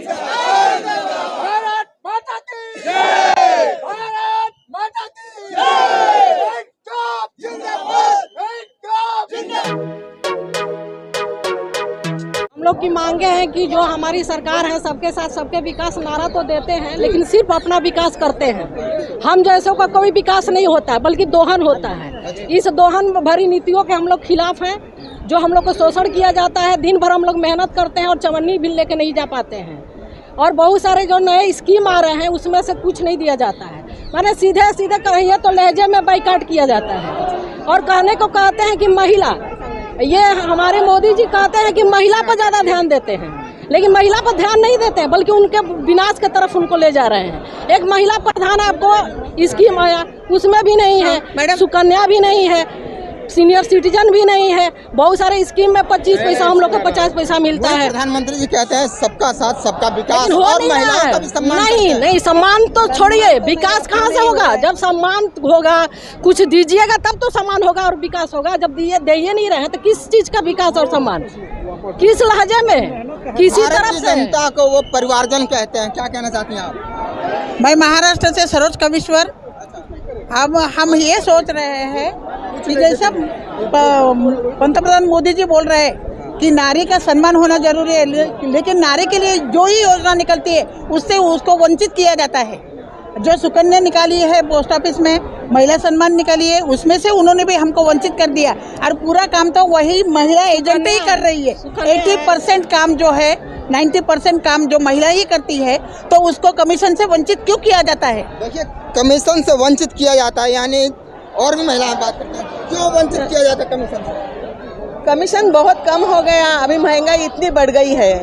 भारत माता की जय, भारत माता की जय, इंकलाब जिंदाबाद, इंकलाब जिंदाबाद। हम लोग की मांगे हैं कि जो हमारी सरकार है सबके साथ सबके विकास नारा तो देते हैं, लेकिन सिर्फ अपना विकास करते हैं। हम जैसों का कोई विकास नहीं होता है, बल्कि दोहन होता है। इस दोहन भरी नीतियों के हम लोग खिलाफ हैं। जो हम लोग को शोषण किया जाता है, दिन भर हम लोग मेहनत करते हैं और चवन्नी भी लेके नहीं जा पाते हैं। और बहुत सारे जो नए स्कीम आ रहे हैं उसमें से कुछ नहीं दिया जाता है। माने सीधे सीधे कहिए तो लहजे में बाइकाट किया जाता है। और कहने को कहते हैं कि महिला, ये हमारे मोदी जी कहते हैं कि महिला पर ज़्यादा ध्यान देते हैं, लेकिन महिला पर ध्यान नहीं देते हैं, बल्कि उनके विनाश की तरफ उनको ले जा रहे हैं। एक महिला प्रधान आपको स्कीम आया, उसमें भी नहीं है, सुकन्या भी नहीं है, सीनियर सिटीजन भी नहीं है। बहुत सारे स्कीम में 25 पैसा, हम लोग को 50 पैसा मिलता है। प्रधानमंत्री जी कहते हैं सबका साथ सबका विकास, और महिलाओं का भी सम्मान। नहीं, सम्मान तो छोड़िए, विकास कहाँ से होगा? जब सम्मान होगा, कुछ दीजिएगा तब तो सम्मान होगा और विकास होगा। जब दे नहीं रहे तो किस चीज का विकास और सम्मान, किस लहजे में, किसी तरफ से? जनता को वो परिवारजन कहते हैं, क्या कहना चाहती हैं आप? मैं महाराष्ट्र से सरोज कविश्वर। अब हम ये सोच रहे हैं कि जैसा पंतप्रधान मोदी जी बोल रहे हैं कि नारी का सम्मान होना जरूरी है, लेकिन नारी के लिए जो ही योजना निकलती है उससे उसको वंचित किया जाता है। जो सुकन्या निकाली है पोस्ट ऑफिस में, महिला सम्मान निकाली है, उसमें से उन्होंने भी हमको वंचित कर दिया। और पूरा काम तो वही महिला एजेंट ही कर रही है। 80% काम जो है, 90% काम जो महिला ही करती है, तो उसको कमीशन से वंचित क्यों किया जाता है? देखिए, कमीशन से वंचित किया जाता है, यानी और भी महिलाएं बात करते हैं, क्यों वंचित किया जाता है कमीशन से? कमीशन बहुत कम हो गया, अभी महंगाई इतनी बढ़ गई है,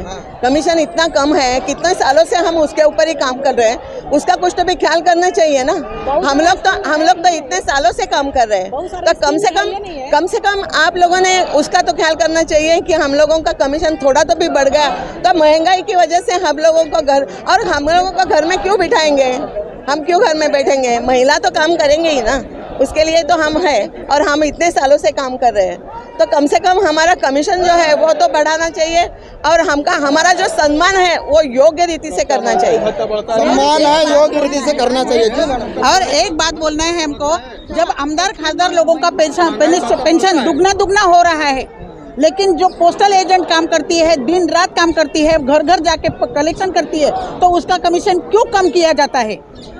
कमीशन इतना कम है, कितने सालों से हम उसके ऊपर ही काम कर रहे हैं, उसका कुछ तो भी ख्याल करना चाहिए ना। हम लोग तो इतने सालों से काम कर रहे हैं, तो कम से कम आप लोगों ने उसका तो ख्याल करना चाहिए कि हम लोगों का कमीशन थोड़ा तो भी बढ़ गया, तो महंगाई की वजह से हम लोगों को घर में क्यों बिठाएंगे? हम क्यों घर में बैठेंगे? महिला तो काम करेंगे ही ना, उसके लिए तो हम हैं और हम इतने सालों से काम कर रहे हैं। तो कम से कम हमारा कमीशन जो है वो तो बढ़ाना चाहिए, और हमारा जो सम्मान है वो योग्य रीति से करना चाहिए। सम्मान है, योग्य रीति से करना चाहिए। और एक बात बोलना है हमको, जब आमदार खासदार लोगों का पेंशन दुगना हो रहा है, लेकिन जो पोस्टल एजेंट काम करती है, दिन रात काम करती है, घर घर जाके कलेक्शन करती है, तो उसका कमीशन क्यों कम किया जाता है?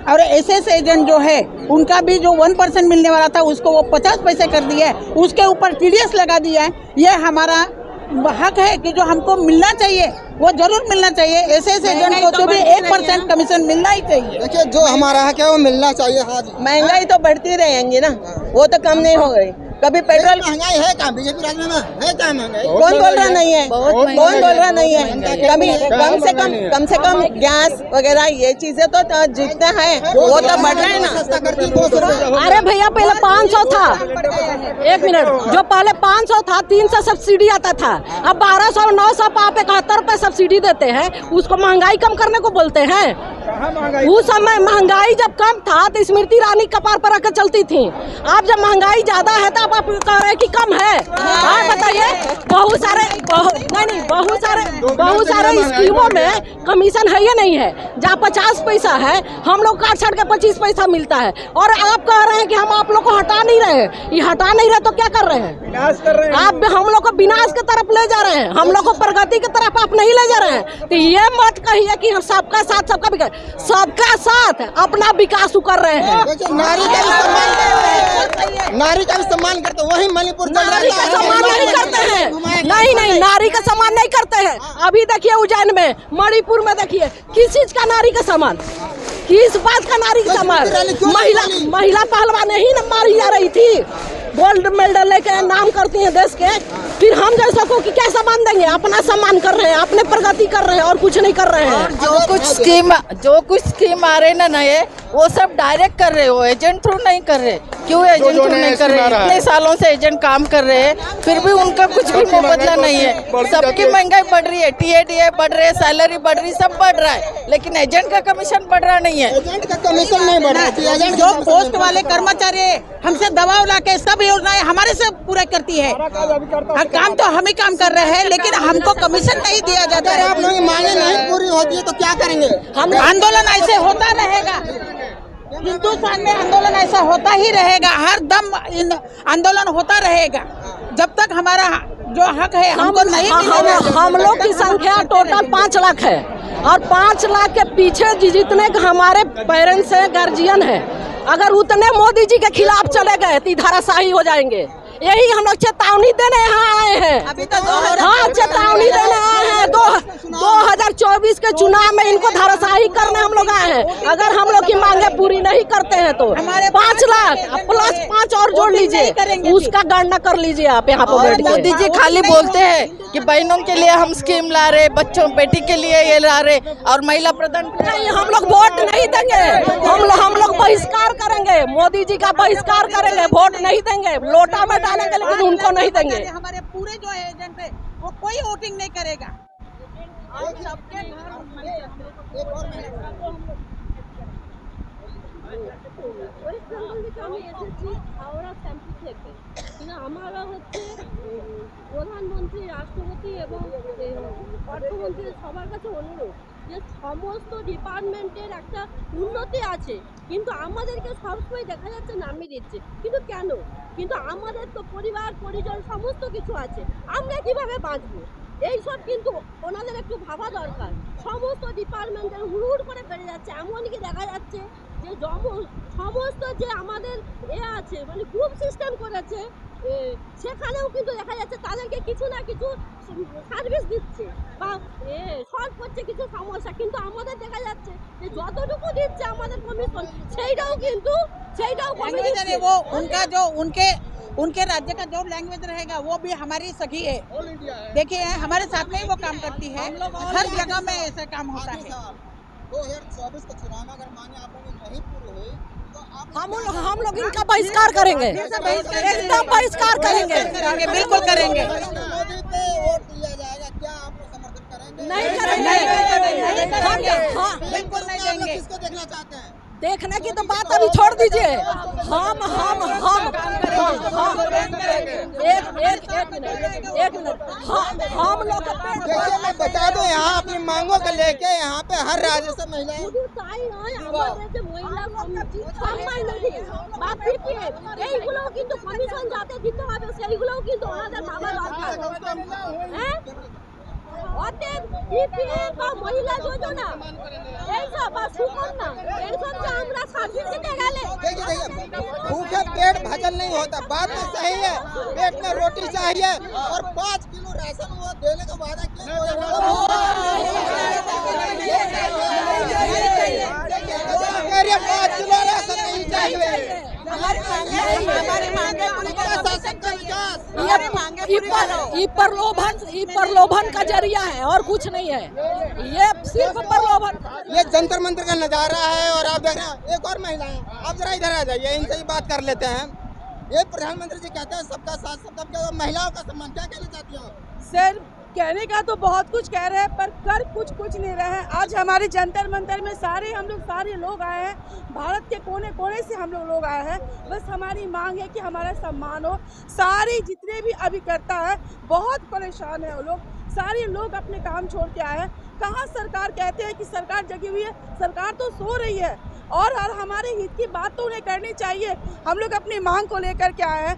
और एसएस एजेंट जो है, उनका भी जो 1% मिलने वाला था उसको वो 50 पैसे कर दिया है, उसके ऊपर TDS लगा दिया है। ये हमारा हक है कि जो हमको मिलना चाहिए वो जरूर मिलना चाहिए। एसएस एजेंट को तो भी 1% कमीशन मिलना ही चाहिए। देखिए, जो हमारा हक है वो मिलना चाहिए। हाँ जी, महंगाई तो बढ़ती रहेंगी ना, वो तो कम नहीं हो गई। कभी पेट्रोल महंगाई है क्या? बीजेपी राज में है क्या महंगाई? कौन बोल रहा नहीं है? कौन बोल रहा नहीं है? कम से कम गैस वगैरह ये चीजें तो जितने हैं वो तो बढ़ रहे हैं ना। अरे भैया, पहले 500 था, 1 मिनट, जो पहले 500 था, 300 सब्सिडी आता था, अब 1200 900 आप 71 रुपए सब्सिडी देते हैं। उसको महंगाई कम करने को बोलते हैं? उस समय महंगाई जब कम था तो स्मृति ईरानी कपार पर रखकर चलती थी। अब जब महंगाई ज्यादा है तो आप कह रहे हैं कि कम है। हाँ बताइए, बहुत सारे स्कीमों में कमीशन है या नहीं है? जहाँ 50 पैसा है, हम लोग काट छाट के 25 पैसा मिलता है, और आप कह रहे हैं कि हम आप लोग को हटा नहीं रहे। ये हटा नहीं रहे तो क्या कर रहे हैं? विनाश कर रहे हैं। आप हम लोग को विनाश की तरफ ले जा रहे हैं, हम लोग को प्रगति की तरफ आप नहीं ले जा रहे हैं। तो ये मत कहिए कि हम सबका साथ सबका विकास, सबका साथ अपना विकास कर रहे हैं। नारी का भी सम्मान करते, वही मणिपुर नारी का सम्मान नहीं करते हैं। नहीं, नारी का सम्मान नहीं करते हैं। अभी देखिए उज्जैन में, मणिपुर में देखिए, किस चीज का नारी का सम्मान, किस बात का नारी का सम्मान? महिला पहलवान ही न मारी जा रही थी, गोल्ड मेडल लेके नाम करती हैं देश के। फिर हम जैसा को कि क्या सम्मान देंगे? अपना सम्मान कर रहे हैं, अपने प्रगति कर रहे हैं और कुछ नहीं कर रहे हैं। जो कुछ स्कीम आ रहे ना नए, वो सब डायरेक्ट कर रहे हो, एजेंट थ्रू नहीं कर रहे। क्यों एजेंट थ्रू नहीं कर रहे? इतने सालों से एजेंट काम कर रहे हैं, फिर भी उनका कुछ भी मुबदला नहीं है। सबकी महंगाई बढ़ रही है, TA बढ़ रहे, सैलरी बढ़ रही, सब बढ़ रहा है, लेकिन एजेंट का कमीशन बढ़ रहा नहीं है। एजेंट का कमीशन नहीं बढ़ रहा है। जो पोस्ट वाले कर्मचारी हमसे दबाव लाके सब योजनाएं हमारे से पूरा करती है। काम तो हम ही काम कर रहे हैं, लेकिन हमको कमीशन नहीं दिया जाता है। आप लोग की मांगे नहीं पूरी हो होती है तो क्या करेंगे? हम आंदोलन ऐसे होता रहेगा, हिंदुस्तान में आंदोलन ऐसा होता ही रहेगा, हर दम आंदोलन होता रहेगा जब तक हमारा जो हक है हमको नहीं मिलेगा। हम लोग की संख्या टोटल 5 लाख है और 5 लाख के पीछे जितने हमारे पेरेंट्स हैं, गार्जियन है, अगर उतने मोदी जी के खिलाफ चले गए तो धाराशाही हो जाएंगे। यही हम लोग चेतावनी देने यहाँ आए हैं। अभी तो हाँ, चेतावनी देने आए हैं। 2024 के चुनाव में इनको धाराशाही करने हम लोग आए हैं। अगर हम लोग की मांगे पूरी नहीं करते हैं तो 5 लाख प्लस 5 और जोड़ लीजिए, उसका गणना कर लीजिए आप यहाँ पर बैठ के। मोदी जी खाली बोलते हैं कि बहनों के लिए हम स्कीम ला रहे, बच्चों बेटी के लिए ये ला रहे और महिला प्रधान। नहीं, हम लोग वोट नहीं देंगे, हम लोग बहिष्कार करेंगे, मोदी जी का बहिष्कार करेंगे, वोट नहीं देंगे, लोटा में डालेंगे लेकिन उनको नहीं देंगे। हमारे पूरे जो एजेंट है वो कोई वोटिंग नहीं करेगा। हमारा प्रधानमंत्री राष्ट्रपति এবং অর্থমন্ত্রী সবার কাছে অনুরোধ যে সমস্ত ডিপার্টমেন্টের একটা উন্নতি আছে, কিন্তু আমাদেরকে সবসময় দেখা যাচ্ছে নামিয়ে দিচ্ছে। কিন্তু কেন? কিন্তু আমাদের তো পরিবার পরিজন সমস্ত কিছু আছে, আমরা কিভাবে বাঁচবো এইসব কিন্তু ওনাদের একটু ভাবা দরকার। সমস্ত ডিপার্টমেন্টের হুড় করে বেড়ে যাচ্ছে, এমনকি দেখা যাচ্ছে যে সমস্ত যে আমাদের আছে মানে গ্রুপ সিস্টেম করেছে, সেখানেও কিন্তু দেখা যাচ্ছে তাদেরকে কিছু না কিছু সার্ভিস দিচ্ছে বা সলভ করছে কিছু সমস্যা, কিন্তু আমাদের দেখা যাচ্ছে যে যতটুকু দিচ্ছে আমাদের কমিশন সেইটাও वो उनका जो उनके राज्य का जो लैंग्वेज रहेगा वो भी हमारी सखी है। देखिए हमारे साथ में ही वो काम करती है, हर जगह में ऐसा काम होता है। 2024 का चुनाव में अगर मांगे आप लोगों की नहीं पूरी हुई तो हम लोग इनका बहिष्कार करेंगे, एकदम बहिष्कार करेंगे, बिल्कुल करेंगे। मोदी पे वोट दिया जाएगा, क्या आप लोग समर्थन करेंगे? नहीं करेंगे, हाँ बिल्कुल नहीं देंगे। किसको देखना चाहते हैं? देखने की तो बात अभी छोड़ दीजिए। हम एक मिनट हम लोग देखिए मैं बता दूं, यहाँ अपनी मांगों को लेके यहाँ पे हर राज्य से महिलाएं এইগুলো কিন্তু কমিশন যাতে দিতে হবে সেইগুলোও কিন্তু ওনাদের ভাবা দরকার। অতএব বিপিএল বা মহিলা যোজনা এইসব বা সুকন্যা এইসব যে আমরা সার্ভিস দিতে গেলে देखिए भूखे पेट भजन नहीं होता, बात तो सही है, पेट में रोटी चाहिए और 5 किलो राशन वो देने का वादा किया। 5 किलो राशन नहीं चाहिए। ये प्रलोभन का जरिया है और कुछ नहीं है, ये सिर्फ प्रलोभन। ये जंतर मंतर का नजारा है और आप देख रहे हैं एक और महिला है, आप जरा इधर आ जाइए, इनसे ही बात कर लेते हैं। ये प्रधानमंत्री जी कहते हैं सबका साथ सबका विकास, महिलाओं का सम्मान, क्या कहना चाहती हो? सर कहने का तो बहुत कुछ कह रहे हैं पर कर कुछ नहीं रहे हैं। आज हमारे जंतर मंतर में सारे लोग आए हैं, भारत के कोने कोने से हम लोग आए हैं। बस हमारी मांग है कि हमारा सम्मान हो। सारे जितने भी अभिकर्ता है बहुत परेशान है वो लोग, सारे लोग अपने काम छोड़ के आए हैं। कहाँ सरकार कहते हैं कि सरकार जगी हुई है, सरकार तो सो रही है और हमारे हित की बात तो उन्हें करनी चाहिए। हम लोग अपनी मांग को लेकर के आए हैं,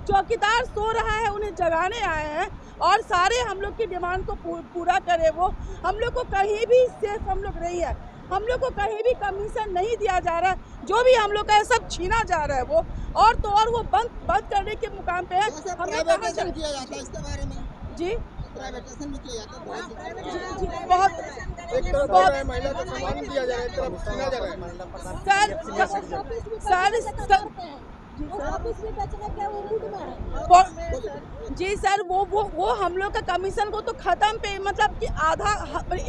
चौकीदार सो रहा है उन्हें जगाने आए हैं और सारे हम लोग की डिमांड को पूरा करे वो। हम लोग को कहीं भी सेफ हम लोग नहीं है, हम लोग को कहीं भी कमीशन नहीं दिया जा रहा है, जो भी हम लोग का है सब छीना जा रहा है वो, और तो और वो बंद करने के मुकाम पे है। हम लोग प्राइवेटाइजेशन किया जाता है, इसके बारे में जी प्राइवेटाइजेशन भी किया जाता है, बहुत एक तरफ महिला को सम्मान दिया जा रहा है, एक तरफ छीना जा रहा है। जी सर वो हम लोग का कमीशन को तो खत्म पे मतलब कि आधा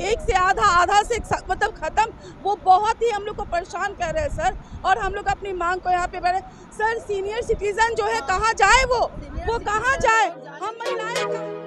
एक से आधा से मतलब खत्म, वो बहुत ही हम लोग को परेशान कर रहे हैं सर। और हम लोग अपनी मांग को यहाँ पे बढ़े सर। सीनियर सिटीजन जो है कहाँ जाए, वो कहाँ जाए? हम महिलाएं